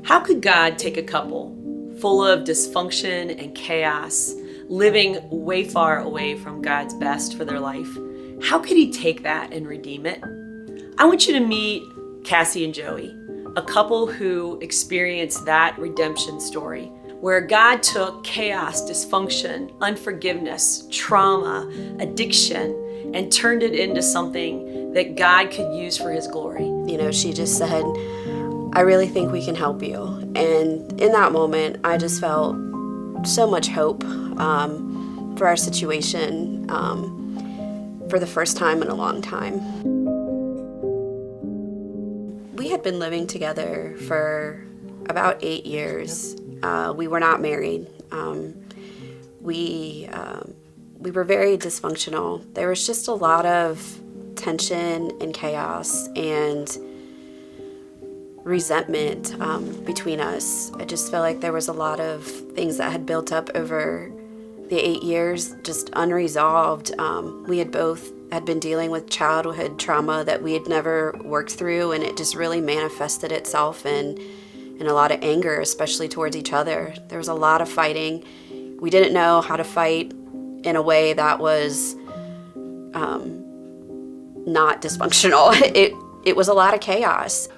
How could God take a couple full of dysfunction and chaos, living way far away from God's best for their life? How could he take that and redeem it? I want you to meet Cassie and Joey, a couple who experienced that redemption story, where God took chaos, dysfunction, unforgiveness, trauma, addiction, and turned it into something that God could use for his glory. You know, she just said, I really think we can help you. And in that moment, I just felt so much hope for our situation for the first time in a long time. We had been living together for about 8 years. We were not married. We were very dysfunctional. There was just a lot of tension and chaos and resentment between us. I just felt like there was a lot of things that had built up over the 8 years, just unresolved. We had both had been dealing with childhood trauma that we had never worked through, and it just really manifested itself in a lot of anger, especially towards each other. There was a lot of fighting. We didn't know how to fight in a way that was not dysfunctional. It was a lot of chaos.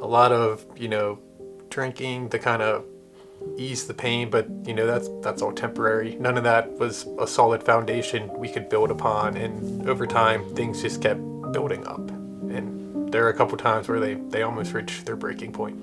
A lot of, drinking to kind of ease the pain, but that's all temporary. None of that was a solid foundation we could build upon, and over time things just kept building up. And there were a couple times where they almost reached their breaking point.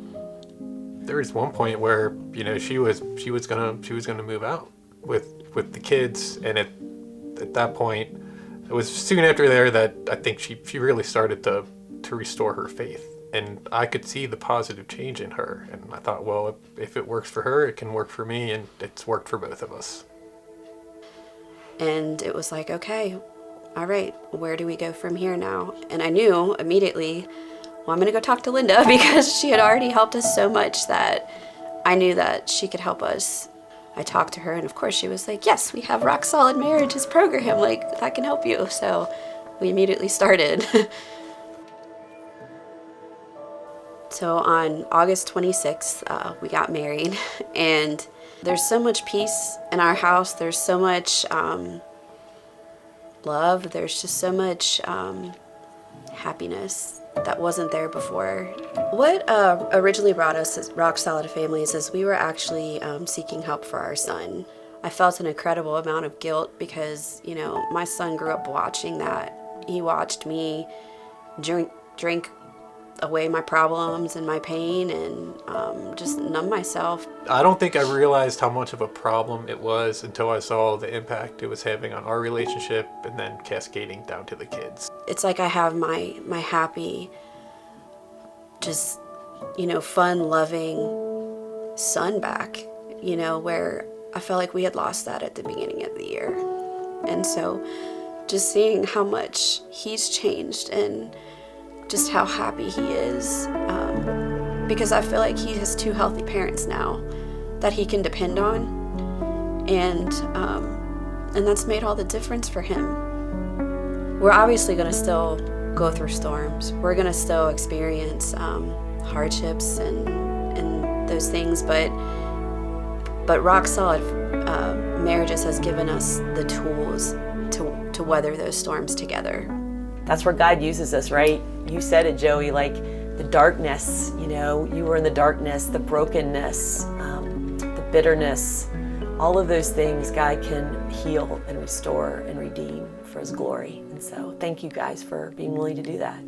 There was one point where she was gonna move out with the kids, and at that point, it was soon after there that I think she really started to restore her faith. And I could see the positive change in her. And I thought, well, if it works for her, it can work for me. And it's worked for both of us. And it was like, okay, all right, where do we go from here now? And I knew immediately, well, I'm going to go talk to Linda, because she had already helped us so much that I knew that she could help us. I talked to her, and of course she was like, yes, we have Rock Solid Marriages program. Like, that can help you. So we immediately started. So on August 26th, we got married, and there's so much peace in our house. There's so much love. There's just so much happiness that wasn't there before. What originally brought us as Rock Solid Families is we were actually seeking help for our son. I felt an incredible amount of guilt because, my son grew up watching that. He watched me drink away my problems and my pain and just numb myself. I don't think I realized how much of a problem it was until I saw the impact it was having on our relationship and then cascading down to the kids. It's like I have my happy, just, fun, loving son back, where I felt like we had lost that at the beginning of the year. And so just seeing how much he's changed and just how happy he is, because I feel like he has two healthy parents now that he can depend on, and that's made all the difference for him. We're obviously going to still go through storms. We're going to still experience hardships and those things, but Rock Solid Marriages has given us the tools to weather those storms together. That's where God uses us, right? You said it, Joey, like the darkness, you were in the darkness, the brokenness, the bitterness, all of those things God can heal and restore and redeem for his glory. And so thank you guys for being willing to do that.